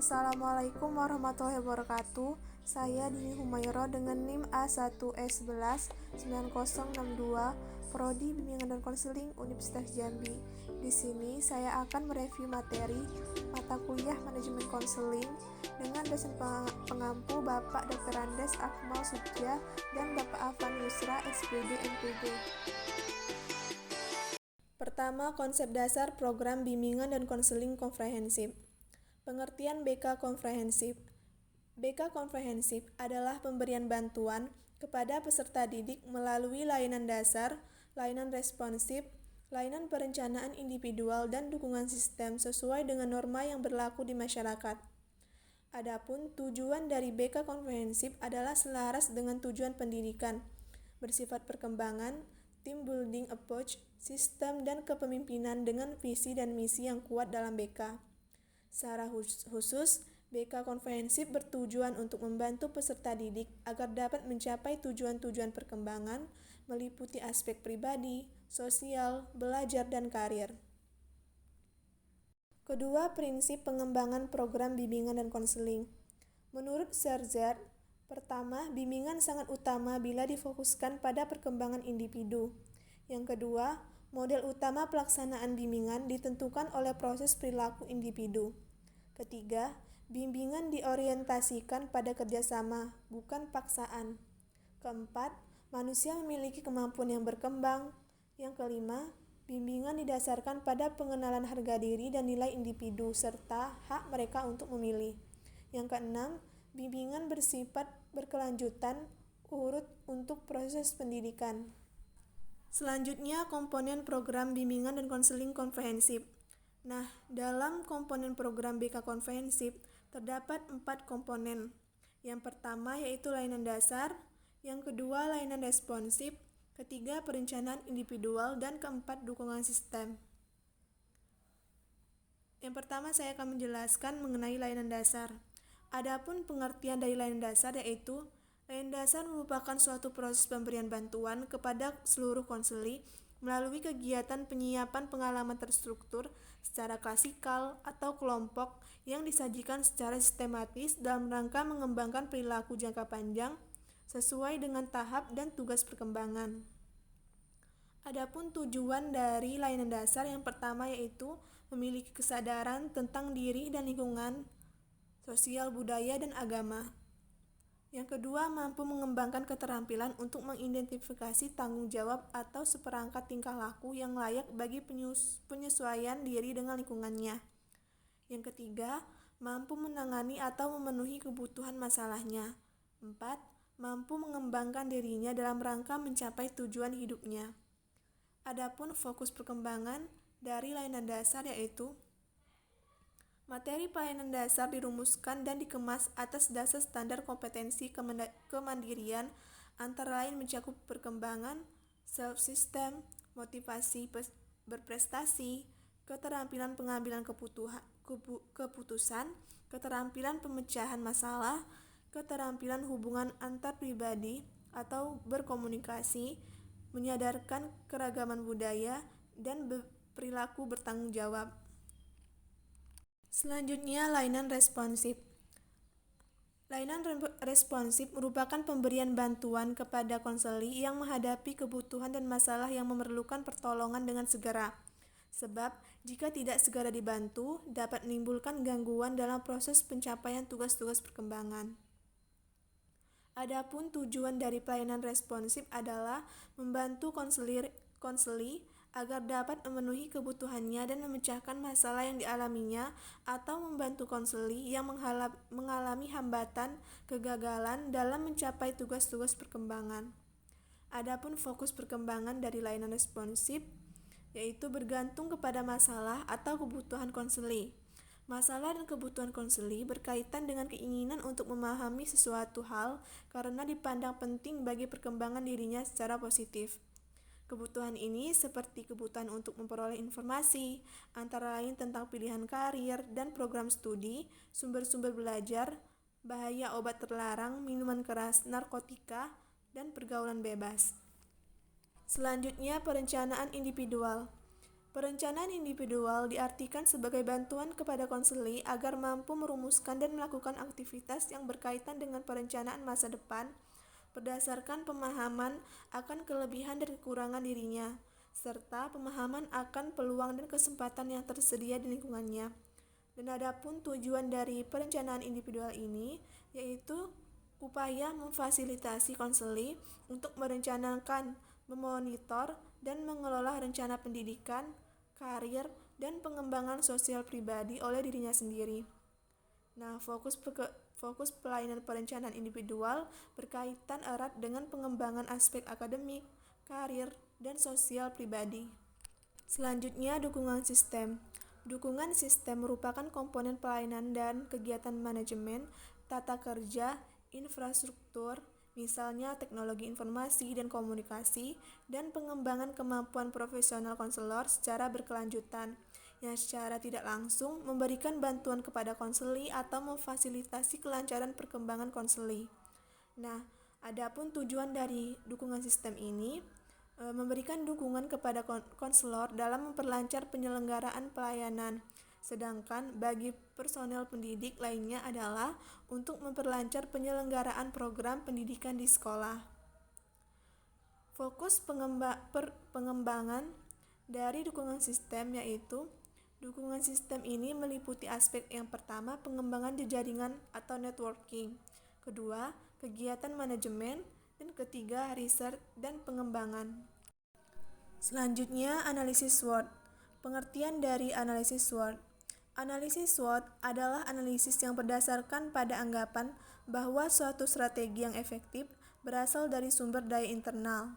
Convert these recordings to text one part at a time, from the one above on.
Assalamualaikum warahmatullahi wabarakatuh. Saya Dini Humayro dengan NIM A1E119062, Prodi Bimbingan dan Konseling Universitas Jambi. Di sini saya akan mereview materi mata kuliah Manajemen Konseling dengan dosen pengampu Bapak Dr. Andes Akmal Sutja dan Bapak Afan Yusra SPD MPD. Pertama, konsep dasar program bimbingan dan konseling komprehensif. Pengertian BK komprehensif. BK komprehensif adalah pemberian bantuan kepada peserta didik melalui layanan dasar, layanan responsif, layanan perencanaan individual dan dukungan sistem sesuai dengan norma yang berlaku di masyarakat. Adapun tujuan dari BK komprehensif adalah selaras dengan tujuan pendidikan, bersifat perkembangan, team building approach, sistem dan kepemimpinan dengan visi dan misi yang kuat dalam BK. Secara khusus, BK komprehensif bertujuan untuk membantu peserta didik agar dapat mencapai tujuan-tujuan perkembangan meliputi aspek pribadi, sosial, belajar, dan karir. Kedua, prinsip pengembangan program bimbingan dan konseling. Menurut Serzer, pertama, bimbingan sangat utama bila difokuskan pada perkembangan individu. Yang kedua, model utama pelaksanaan bimbingan ditentukan oleh proses perilaku individu. Ketiga, bimbingan diorientasikan pada kerjasama, bukan paksaan. Keempat, manusia memiliki kemampuan yang berkembang. Yang kelima, bimbingan didasarkan pada pengenalan harga diri dan nilai individu serta hak mereka untuk memilih. Yang keenam, bimbingan bersifat berkelanjutan urut untuk proses pendidikan. Selanjutnya, komponen program bimbingan dan konseling komprehensif. Nah, dalam komponen program BK komprehensif terdapat 4 komponen. Yang pertama yaitu layanan dasar, yang kedua layanan responsif, ketiga perencanaan individual, dan keempat dukungan sistem. Yang pertama saya akan menjelaskan mengenai layanan dasar. Adapun pengertian dari layanan dasar yaitu layanan dasar merupakan suatu proses pemberian bantuan kepada seluruh konseli melalui kegiatan penyiapan pengalaman terstruktur secara klasikal atau kelompok yang disajikan secara sistematis dalam rangka mengembangkan perilaku jangka panjang sesuai dengan tahap dan tugas perkembangan. Adapun tujuan dari layanan dasar yang pertama yaitu memiliki kesadaran tentang diri dan lingkungan, sosial, budaya, dan agama. Yang kedua, mampu mengembangkan keterampilan untuk mengidentifikasi tanggung jawab atau seperangkat tingkah laku yang layak bagi penyesuaian diri dengan lingkungannya. Yang ketiga, mampu menangani atau memenuhi kebutuhan masalahnya. 4. Mampu mengembangkan dirinya dalam rangka mencapai tujuan hidupnya. Adapun fokus perkembangan dari layanan dasar yaitu materi pelayanan dasar dirumuskan dan dikemas atas dasar standar kompetensi kemandirian antara lain mencakup perkembangan, self-system, motivasi berprestasi, keterampilan pengambilan keputusan, keterampilan pemecahan masalah, keterampilan hubungan antar pribadi atau berkomunikasi, menyadarkan keragaman budaya, dan perilaku bertanggung jawab. Selanjutnya, layanan responsif. Layanan responsif merupakan pemberian bantuan kepada konseli yang menghadapi kebutuhan dan masalah yang memerlukan pertolongan dengan segera. Sebab, jika tidak segera dibantu, dapat menimbulkan gangguan dalam proses pencapaian tugas-tugas perkembangan. Adapun tujuan dari pelayanan responsif adalah membantu konseli agar dapat memenuhi kebutuhannya dan memecahkan masalah yang dialaminya atau membantu konseli yang mengalami hambatan, kegagalan dalam mencapai tugas-tugas perkembangan. Adapun fokus perkembangan dari layanan responsif yaitu bergantung kepada masalah atau kebutuhan konseli. Masalah dan kebutuhan konseli berkaitan dengan keinginan untuk memahami sesuatu hal karena dipandang penting bagi perkembangan dirinya secara positif. Kebutuhan ini seperti kebutuhan untuk memperoleh informasi, antara lain tentang pilihan karir dan program studi, sumber-sumber belajar, bahaya obat terlarang, minuman keras, narkotika, dan pergaulan bebas. Selanjutnya, perencanaan individual. Perencanaan individual diartikan sebagai bantuan kepada konseli agar mampu merumuskan dan melakukan aktivitas yang berkaitan dengan perencanaan masa depan berdasarkan pemahaman akan kelebihan dan kekurangan dirinya, serta pemahaman akan peluang dan kesempatan yang tersedia di lingkungannya. Dan adapun tujuan dari perencanaan individual ini yaitu upaya memfasilitasi konseli untuk merencanakan, memonitor, dan mengelola rencana pendidikan, karir, dan pengembangan sosial pribadi oleh dirinya sendiri. Nah, fokus pelayanan perencanaan individual berkaitan erat dengan pengembangan aspek akademik, karir, dan sosial pribadi. Selanjutnya, dukungan sistem. Dukungan sistem merupakan komponen pelayanan dan kegiatan manajemen, tata kerja, infrastruktur, misalnya teknologi informasi dan komunikasi, dan pengembangan kemampuan profesional konselor secara berkelanjutan, yang secara tidak langsung memberikan bantuan kepada konseli atau memfasilitasi kelancaran perkembangan konseli. Nah, adapun tujuan dari dukungan sistem ini memberikan dukungan kepada konselor dalam memperlancar penyelenggaraan pelayanan. Sedangkan bagi personel pendidik lainnya adalah untuk memperlancar penyelenggaraan program pendidikan di sekolah. Fokus pengembangan dari dukungan sistem yaitu dukungan sistem ini meliputi aspek yang pertama pengembangan jaringan atau networking, kedua kegiatan manajemen, dan ketiga riset dan pengembangan. Selanjutnya analisis SWOT. Pengertian dari analisis SWOT. Analisis SWOT adalah analisis yang berdasarkan pada anggapan bahwa suatu strategi yang efektif berasal dari sumber daya internal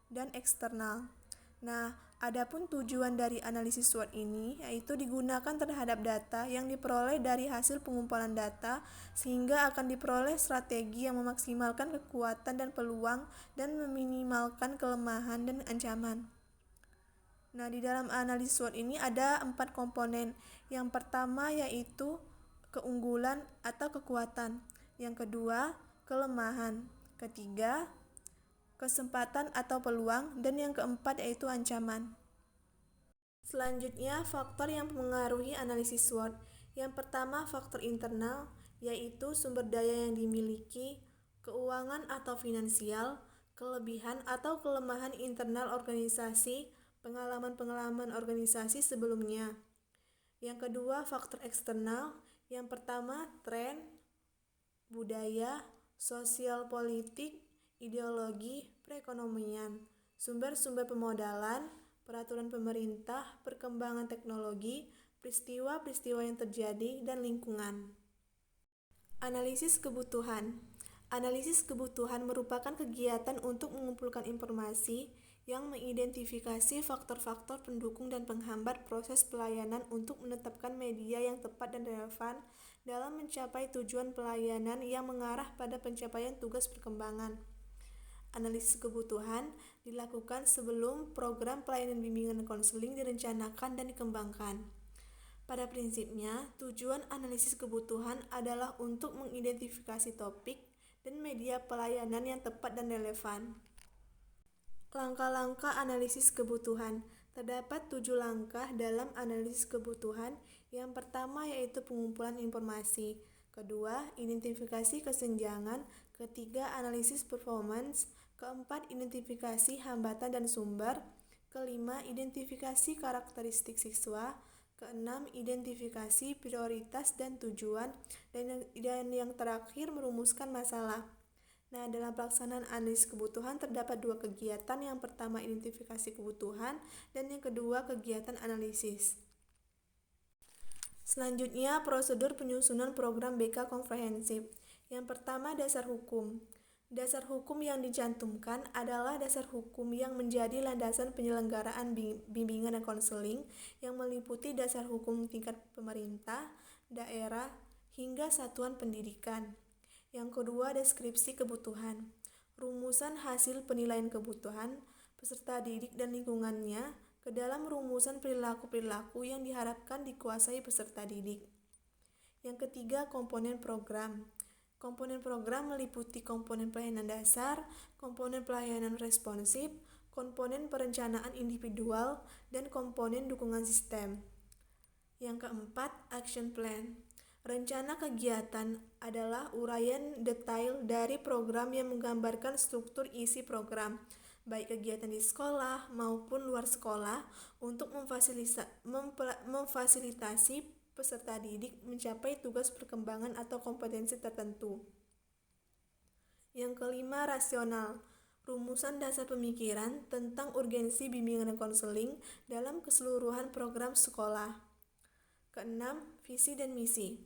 dan eksternal. Nah, adapun tujuan dari analisis SWOT ini yaitu digunakan terhadap data yang diperoleh dari hasil pengumpulan data sehingga akan diperoleh strategi yang memaksimalkan kekuatan dan peluang dan meminimalkan kelemahan dan ancaman. Nah, di dalam analisis SWOT ini ada 4 komponen. Yang pertama yaitu keunggulan atau kekuatan. Yang kedua, kelemahan. Ketiga, kesempatan atau peluang, dan yang keempat yaitu ancaman. Selanjutnya, faktor yang mempengaruhi analisis SWOT. Yang pertama, faktor internal, yaitu sumber daya yang dimiliki, keuangan atau finansial, kelebihan atau kelemahan internal organisasi, pengalaman-pengalaman organisasi sebelumnya. Yang kedua, faktor eksternal. Yang pertama, tren, budaya, sosial politik, ideologi, perekonomian, sumber-sumber pemodalan, peraturan pemerintah, perkembangan teknologi, peristiwa-peristiwa yang terjadi, dan lingkungan. Analisis kebutuhan. Analisis kebutuhan merupakan kegiatan untuk mengumpulkan informasi yang mengidentifikasi faktor-faktor pendukung dan penghambat proses pelayanan untuk menetapkan media yang tepat dan relevan dalam mencapai tujuan pelayanan yang mengarah pada pencapaian tugas perkembangan. Analisis kebutuhan dilakukan sebelum program pelayanan bimbingan konseling direncanakan dan dikembangkan. Pada prinsipnya, tujuan analisis kebutuhan adalah untuk mengidentifikasi topik dan media pelayanan yang tepat dan relevan. Langkah-langkah analisis kebutuhan. Terdapat 7 langkah dalam analisis kebutuhan. Yang pertama yaitu pengumpulan informasi. Kedua, identifikasi kesenjangan. Ketiga, analisis performance. Keempat, identifikasi hambatan dan sumber. Kelima, identifikasi karakteristik siswa. Keenam, identifikasi prioritas dan tujuan. Dan yang terakhir, merumuskan masalah. Nah, dalam pelaksanaan analisis kebutuhan terdapat 2 kegiatan. Yang pertama, identifikasi kebutuhan, dan yang kedua, kegiatan analisis. Selanjutnya, prosedur penyusunan program BK komprehensif. Yang pertama, dasar hukum. Dasar hukum yang dicantumkan adalah dasar hukum yang menjadi landasan penyelenggaraan bimbingan dan konseling yang meliputi dasar hukum tingkat pemerintah, daerah, hingga satuan pendidikan. Yang kedua, deskripsi kebutuhan. Rumusan hasil penilaian kebutuhan peserta didik dan lingkungannya ke dalam rumusan perilaku-perilaku yang diharapkan dikuasai peserta didik. Yang ketiga, komponen program. Komponen program meliputi komponen pelayanan dasar, komponen pelayanan responsif, komponen perencanaan individual, dan komponen dukungan sistem. Yang keempat, action plan. Rencana kegiatan adalah uraian detail dari program yang menggambarkan struktur isi program, baik kegiatan di sekolah maupun luar sekolah, untuk memfasilitasi peserta didik mencapai tugas perkembangan atau kompetensi tertentu. Yang kelima, rasional. Rumusan dasar pemikiran tentang urgensi bimbingan dan konseling dalam keseluruhan program sekolah. Keenam, visi dan misi.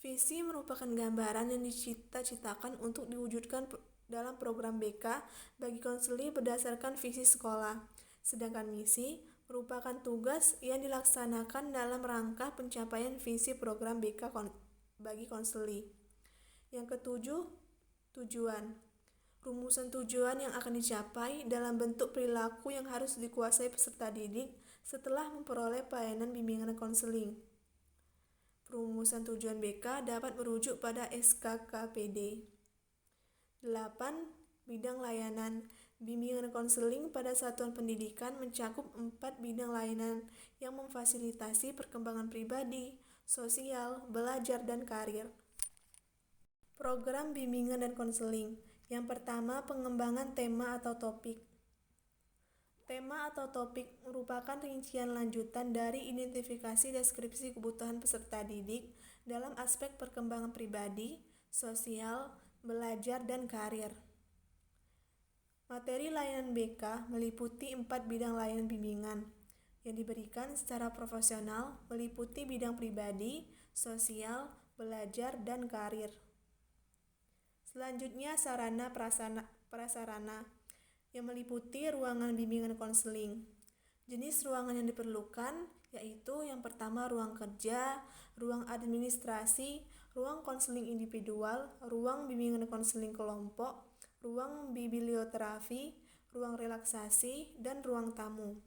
Visi merupakan gambaran yang dicita-citakan untuk diwujudkan dalam program BK bagi konseling berdasarkan visi sekolah. Sedangkan misi merupakan tugas yang dilaksanakan dalam rangka pencapaian visi program BK bagi konseling. Yang ketujuh, tujuan. Rumusan tujuan yang akan dicapai dalam bentuk perilaku yang harus dikuasai peserta didik setelah memperoleh pelayanan bimbingan dan konseling. Rumusan tujuan BK dapat merujuk pada SKKPD. 8. Bidang layanan. Bimbingan dan konseling pada satuan pendidikan mencakup 4 bidang layanan yang memfasilitasi perkembangan pribadi, sosial, belajar, dan karir. Program bimbingan dan konseling. Yang pertama, pengembangan tema atau topik. Tema atau topik merupakan rincian lanjutan dari identifikasi deskripsi kebutuhan peserta didik dalam aspek perkembangan pribadi, sosial, belajar, dan karir. Materi layanan BK meliputi 4 bidang layanan bimbingan yang diberikan secara profesional, meliputi bidang pribadi, sosial, belajar, dan karir. Selanjutnya, sarana prasarana yang meliputi ruangan bimbingan konseling. Jenis ruangan yang diperlukan yaitu yang pertama ruang kerja, ruang administrasi, ruang konseling individual, ruang bimbingan konseling kelompok, ruang biblioterapi, ruang relaksasi, dan ruang tamu.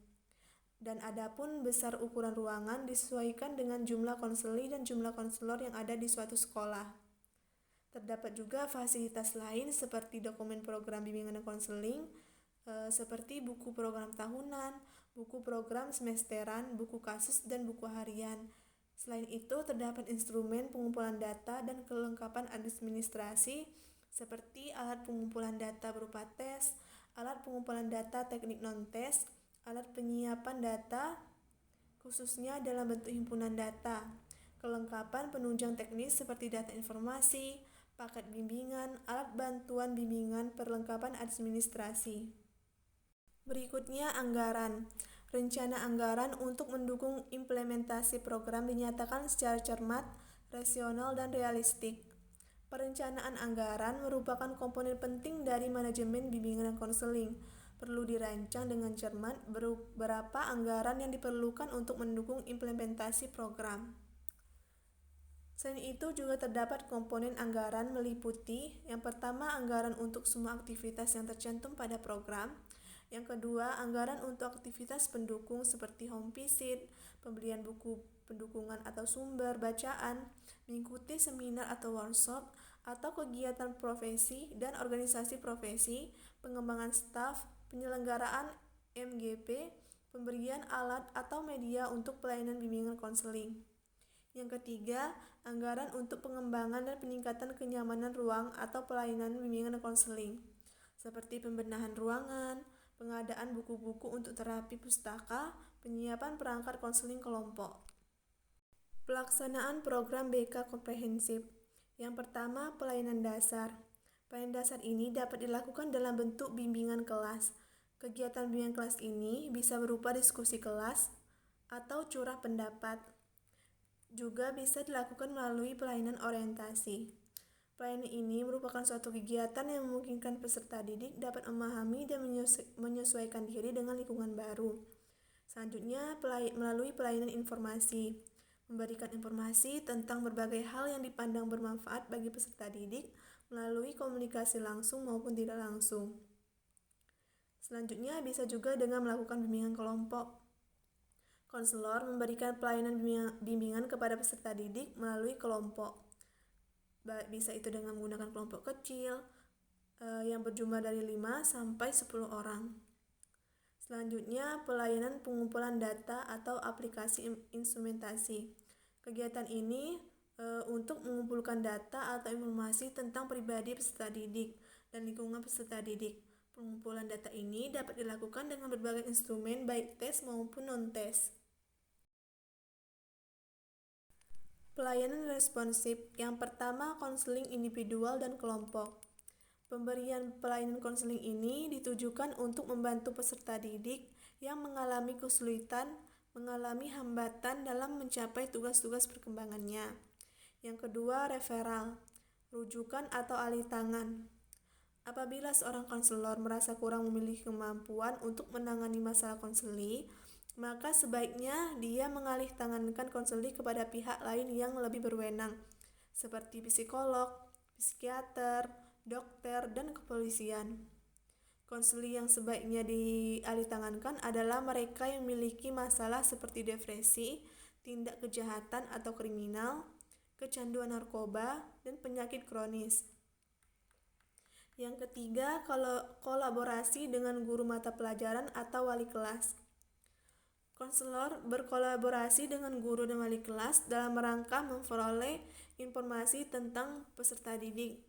Dan adapun besar ukuran ruangan disesuaikan dengan jumlah konseling dan jumlah konselor yang ada di suatu sekolah. Terdapat juga fasilitas lain seperti dokumen program bimbingan dan konseling, seperti buku program tahunan, buku program semesteran, buku kasus, dan buku harian. Selain itu, terdapat instrumen pengumpulan data dan kelengkapan administrasi seperti alat pengumpulan data berupa tes, alat pengumpulan data teknik non-tes, alat penyiapan data khususnya dalam bentuk himpunan data, kelengkapan penunjang teknis seperti data informasi, paket bimbingan, alat bantuan bimbingan, perlengkapan administrasi. Berikutnya, anggaran. Rencana anggaran untuk mendukung implementasi program dinyatakan secara cermat, rasional, dan realistik. Perencanaan anggaran merupakan komponen penting dari manajemen bimbingan dan konseling. Perlu dirancang dengan cermat berapa anggaran yang diperlukan untuk mendukung implementasi program. Selain itu juga terdapat komponen anggaran meliputi yang pertama anggaran untuk semua aktivitas yang tercantum pada program, yang kedua anggaran untuk aktivitas pendukung seperti home visit, pembelian buku pendukungan atau sumber bacaan, mengikuti seminar atau workshop, atau kegiatan profesi dan organisasi profesi, pengembangan staf, penyelenggaraan MGP, pemberian alat atau media untuk pelayanan bimbingan konseling. Yang ketiga, anggaran untuk pengembangan dan peningkatan kenyamanan ruang atau pelayanan bimbingan dan konseling, seperti pembenahan ruangan, pengadaan buku-buku untuk terapi pustaka, penyiapan perangkat konseling kelompok. Pelaksanaan program BK komprehensif. Yang pertama, pelayanan dasar. Pelayanan dasar ini dapat dilakukan dalam bentuk bimbingan kelas. Kegiatan bimbingan kelas ini bisa berupa diskusi kelas atau curah pendapat. Juga bisa dilakukan melalui pelayanan orientasi. Pelayanan ini merupakan suatu kegiatan yang memungkinkan peserta didik dapat memahami dan menyesuaikan diri dengan lingkungan baru. Selanjutnya, melalui pelayanan informasi. Memberikan informasi tentang berbagai hal yang dipandang bermanfaat bagi peserta didik melalui komunikasi langsung maupun tidak langsung. Selanjutnya, bisa juga dengan melakukan bimbingan kelompok. Konselor memberikan pelayanan bimbingan kepada peserta didik melalui kelompok. Bisa itu dengan menggunakan kelompok kecil yang berjumlah dari 5 sampai 10 orang. Selanjutnya, pelayanan pengumpulan data atau aplikasi instrumentasi. Kegiatan ini untuk mengumpulkan data atau informasi tentang pribadi peserta didik dan lingkungan peserta didik. Pengumpulan data ini dapat dilakukan dengan berbagai instrumen baik tes maupun non-tes. Pelayanan responsif. Yang pertama, konseling individual dan kelompok. Pemberian pelayanan konseling ini ditujukan untuk membantu peserta didik yang mengalami kesulitan, mengalami hambatan dalam mencapai tugas-tugas perkembangannya. Yang kedua, referral, rujukan atau alih tangan. Apabila seorang konselor merasa kurang memiliki kemampuan untuk menangani masalah konseli, maka sebaiknya dia mengalih tangankan konseli kepada pihak lain yang lebih berwenang, seperti psikolog, psikiater, dokter, dan kepolisian. Konseli yang sebaiknya dialih tangankan adalah mereka yang memiliki masalah seperti depresi, tindak kejahatan atau kriminal, kecanduan narkoba, dan penyakit kronis. Yang ketiga, kolaborasi dengan guru mata pelajaran atau wali kelas. Konselor berkolaborasi dengan guru dan wali kelas dalam rangka memperoleh informasi tentang peserta didik,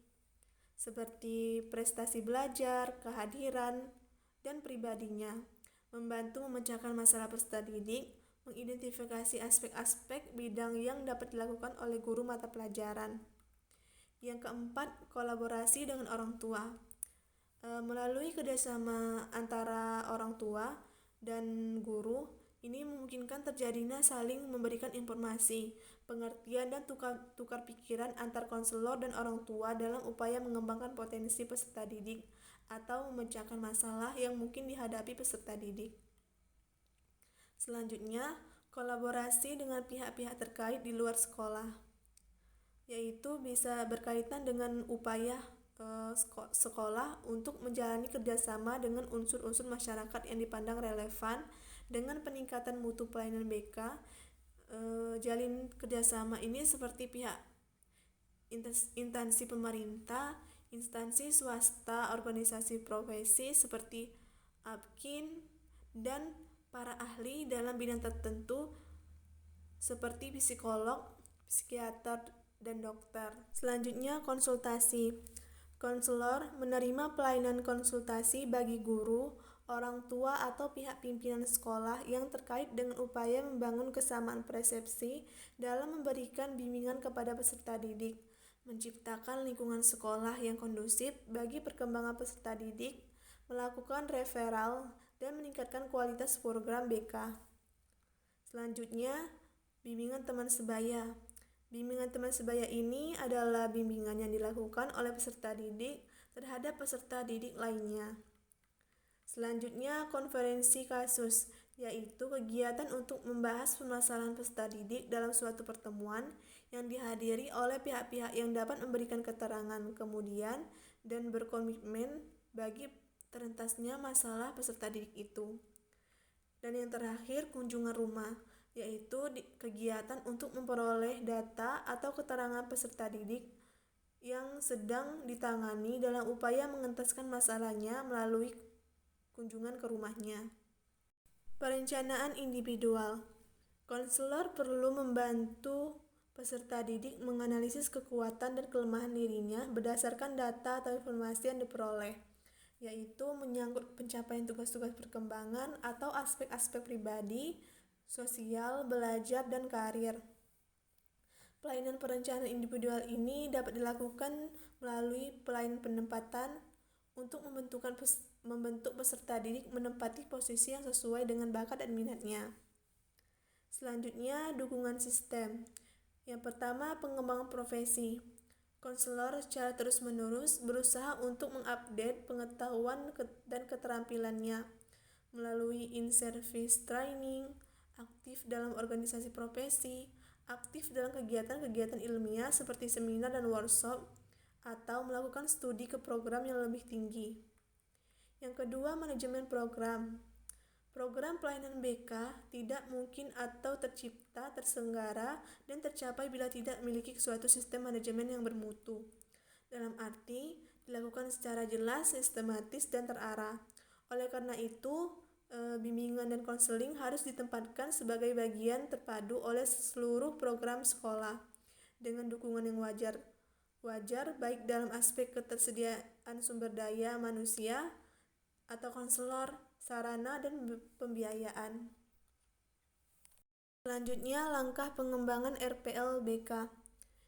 seperti prestasi belajar, kehadiran, dan pribadinya, membantu memecahkan masalah peserta didik, mengidentifikasi aspek-aspek bidang yang dapat dilakukan oleh guru mata pelajaran. Yang keempat, kolaborasi dengan orang tua. Melalui kerjasama antara orang tua dan guru, ini memungkinkan terjadinya saling memberikan informasi, pengertian, dan tukar pikiran antar konselor dan orang tua dalam upaya mengembangkan potensi peserta didik atau memecahkan masalah yang mungkin dihadapi peserta didik. Selanjutnya, kolaborasi dengan pihak-pihak terkait di luar sekolah, yaitu bisa berkaitan dengan upaya sekolah untuk menjalani kerjasama dengan unsur-unsur masyarakat yang dipandang relevan dengan peningkatan mutu pelayanan BK. Jalin kerjasama ini seperti pihak instansi pemerintah, instansi swasta, organisasi profesi seperti APKIN, dan para ahli dalam bidang tertentu seperti psikolog, psikiater, dan dokter. Selanjutnya, konsultasi. Konselor menerima pelayanan konsultasi bagi guru, orang tua, atau pihak pimpinan sekolah yang terkait dengan upaya membangun kesamaan persepsi dalam memberikan bimbingan kepada peserta didik, menciptakan lingkungan sekolah yang kondusif bagi perkembangan peserta didik, melakukan referral, dan meningkatkan kualitas program BK. Selanjutnya, bimbingan teman sebaya. Bimbingan teman sebaya ini adalah bimbingan yang dilakukan oleh peserta didik terhadap peserta didik lainnya. Selanjutnya, konferensi kasus, yaitu kegiatan untuk membahas permasalahan peserta didik dalam suatu pertemuan yang dihadiri oleh pihak-pihak yang dapat memberikan keterangan kemudian dan berkomitmen bagi terentasnya masalah peserta didik itu. Dan yang terakhir, kunjungan rumah, yaitu kegiatan untuk memperoleh data atau keterangan peserta didik yang sedang ditangani dalam upaya mengentaskan masalahnya melalui kunjungan ke rumahnya. Perencanaan individual. Konselor perlu membantu peserta didik menganalisis kekuatan dan kelemahan dirinya berdasarkan data atau informasi yang diperoleh, yaitu menyangkut pencapaian tugas-tugas perkembangan atau aspek-aspek pribadi, sosial, belajar, dan karir. Pelayanan perencanaan individual ini dapat dilakukan melalui pelayanan penempatan untuk membentuk peserta didik menempati posisi yang sesuai dengan bakat dan minatnya. Selanjutnya, dukungan sistem. Yang pertama, pengembangan profesi. Konselor secara terus-menerus berusaha untuk mengupdate pengetahuan dan keterampilannya melalui in-service training, aktif dalam organisasi profesi, aktif dalam kegiatan-kegiatan ilmiah seperti seminar dan workshop, atau melakukan studi ke program yang lebih tinggi. Yang kedua, manajemen program. Program pelayanan BK tidak mungkin atau tercipta, terselenggara, dan tercapai bila tidak memiliki suatu sistem manajemen yang bermutu. Dalam arti, dilakukan secara jelas, sistematis, dan terarah. Oleh karena itu, bimbingan dan konseling harus ditempatkan sebagai bagian terpadu oleh seluruh program sekolah dengan dukungan yang wajar baik dalam aspek ketersediaan sumber daya manusia atau konselor, sarana, dan pembiayaan. Selanjutnya, langkah pengembangan RPLBK.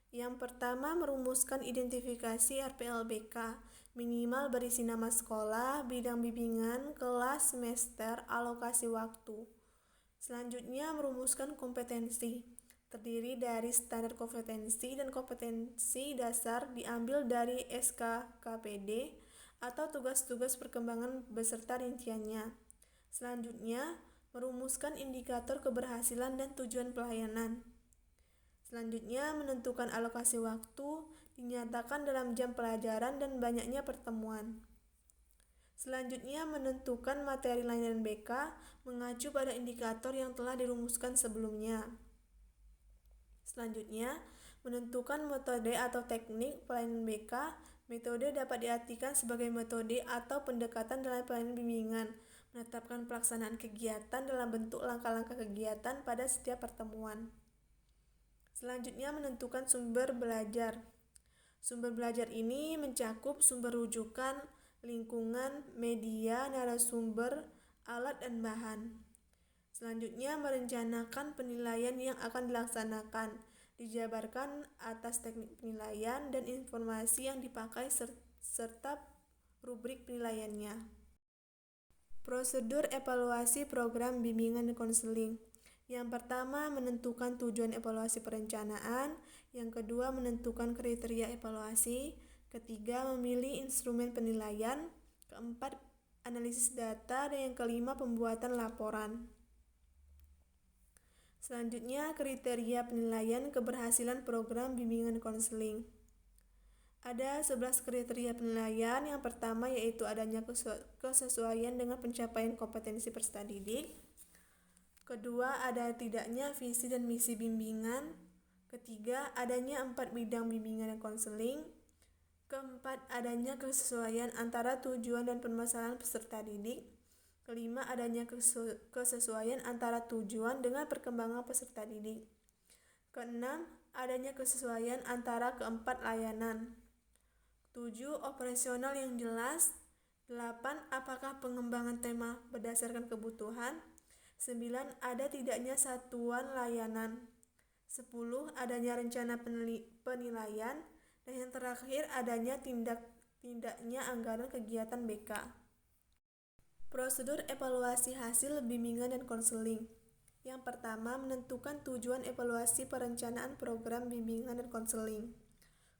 Yang pertama, merumuskan identifikasi RPLBK, minimal berisi nama sekolah, bidang bimbingan, kelas, semester, alokasi waktu. Selanjutnya, merumuskan kompetensi, terdiri dari standar kompetensi dan kompetensi dasar diambil dari SKKPD atau tugas-tugas perkembangan beserta rinciannya. Selanjutnya, merumuskan indikator keberhasilan dan tujuan pelayanan. Selanjutnya, menentukan alokasi waktu, dinyatakan dalam jam pelajaran dan banyaknya pertemuan. Selanjutnya, menentukan materi layanan BK mengacu pada indikator yang telah dirumuskan sebelumnya. Selanjutnya, menentukan metode atau teknik pelayanan BK. Metode dapat diartikan sebagai metode atau pendekatan dalam pelayanan bimbingan, menetapkan pelaksanaan kegiatan dalam bentuk langkah-langkah kegiatan pada setiap pertemuan. Selanjutnya, menentukan sumber belajar. Sumber belajar ini mencakup sumber rujukan, lingkungan, media, narasumber, alat, dan bahan. Selanjutnya, merencanakan penilaian yang akan dilaksanakan, dijabarkan atas teknik penilaian dan informasi yang dipakai serta rubrik penilaiannya. Prosedur evaluasi program bimbingan dan konseling. Yang pertama, menentukan tujuan evaluasi perencanaan. Yang kedua, menentukan kriteria evaluasi. Ketiga, memilih instrumen penilaian. Keempat, analisis data. Dan yang kelima, pembuatan laporan. Selanjutnya, kriteria penilaian keberhasilan program bimbingan dan konseling. Ada 11 kriteria penilaian. Yang pertama yaitu adanya kesesuaian dengan pencapaian kompetensi peserta didik. Kedua, ada tidaknya visi dan misi bimbingan. Ketiga, adanya 4 bidang bimbingan dan konseling. Keempat, adanya kesesuaian antara tujuan dan permasalahan peserta didik. Kelima, adanya kesesuaian antara tujuan dengan perkembangan peserta didik. Keenam, adanya kesesuaian antara keempat layanan. 7. Operasional yang jelas. 8. Apakah pengembangan tema berdasarkan kebutuhan? 9. Ada tidaknya satuan layanan. 10. Adanya rencana penilaian. Dan yang terakhir, adanya tidaknya anggaran kegiatan BK. Prosedur evaluasi hasil bimbingan dan konseling. Yang pertama, menentukan tujuan evaluasi perencanaan program bimbingan dan konseling.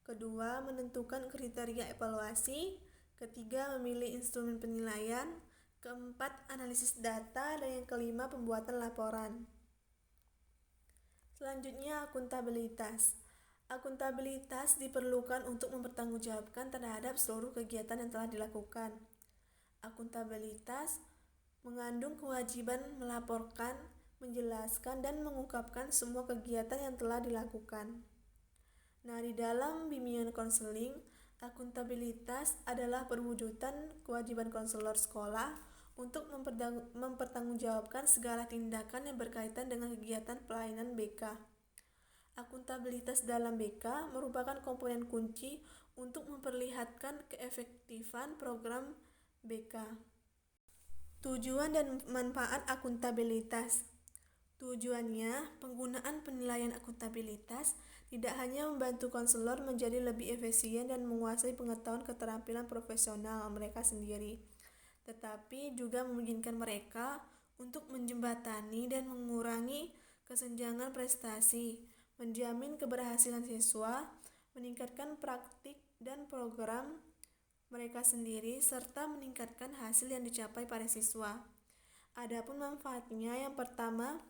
Kedua, menentukan kriteria evaluasi. Ketiga, memilih instrumen penilaian. Keempat, analisis data. Dan yang kelima, pembuatan laporan. Selanjutnya, akuntabilitas. Akuntabilitas diperlukan untuk mempertanggungjawabkan terhadap seluruh kegiatan yang telah dilakukan. Akuntabilitas mengandung kewajiban melaporkan, menjelaskan, dan mengungkapkan semua kegiatan yang telah dilakukan. Nah, di dalam bimbingan konseling, akuntabilitas adalah perwujudan kewajiban konselor sekolah untuk mempertanggungjawabkan segala tindakan yang berkaitan dengan kegiatan pelayanan BK. Akuntabilitas dalam BK merupakan komponen kunci untuk memperlihatkan keefektifan program BK. Tujuan dan manfaat akuntabilitas. Tujuannya, penggunaan penilaian akuntabilitas tidak hanya membantu konselor menjadi lebih efisien dan menguasai pengetahuan keterampilan profesional mereka sendiri, tetapi juga memungkinkan mereka untuk menjembatani dan mengurangi kesenjangan prestasi, menjamin keberhasilan siswa, meningkatkan praktik dan program mereka sendiri, serta meningkatkan hasil yang dicapai pada siswa. Adapun manfaatnya, yang pertama,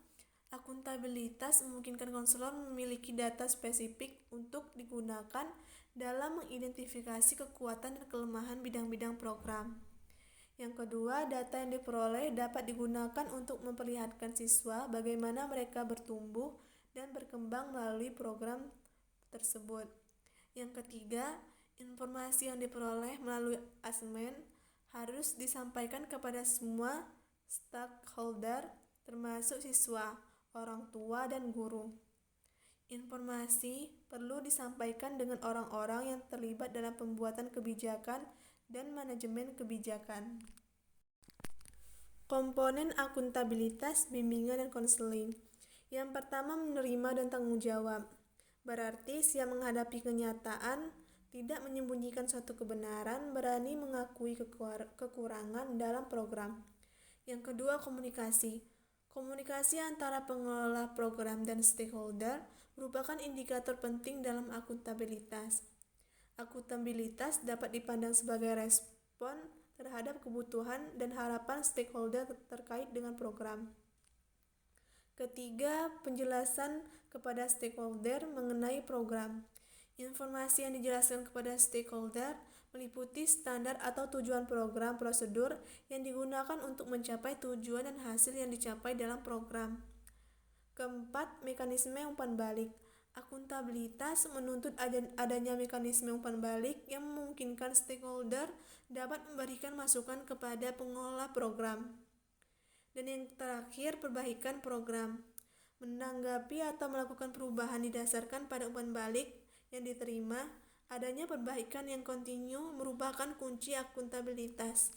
akuntabilitas memungkinkan konselor memiliki data spesifik untuk digunakan dalam mengidentifikasi kekuatan dan kelemahan bidang-bidang program. Yang kedua, data yang diperoleh dapat digunakan untuk memperlihatkan siswa bagaimana mereka bertumbuh dan berkembang melalui program tersebut. Yang ketiga, informasi yang diperoleh melalui asesmen harus disampaikan kepada semua stakeholder, termasuk siswa, orang tua, dan guru. Informasi perlu disampaikan dengan orang-orang yang terlibat dalam pembuatan kebijakan dan manajemen kebijakan. Komponen akuntabilitas, bimbingan, dan konseling. Yang pertama, menerima dan tanggung jawab. Berarti siap menghadapi kenyataan, tidak menyembunyikan suatu kebenaran, berani mengakui kekurangan dalam program. Yang kedua, komunikasi. Komunikasi antara pengelola program dan stakeholder merupakan indikator penting dalam akuntabilitas. Akuntabilitas dapat dipandang sebagai respon terhadap kebutuhan dan harapan stakeholder terkait dengan program. Ketiga, penjelasan kepada stakeholder mengenai program. Informasi yang dijelaskan kepada stakeholder meliputi standar atau tujuan program, prosedur yang digunakan untuk mencapai tujuan dan hasil yang dicapai dalam program. Keempat, mekanisme umpan balik. Akuntabilitas menuntut adanya mekanisme umpan balik yang memungkinkan stakeholder dapat memberikan masukan kepada pengelola program. Dan yang terakhir, perbaikan program. Menanggapi atau melakukan perubahan didasarkan pada umpan balik yang diterima, adanya perbaikan yang kontinu merupakan kunci akuntabilitas.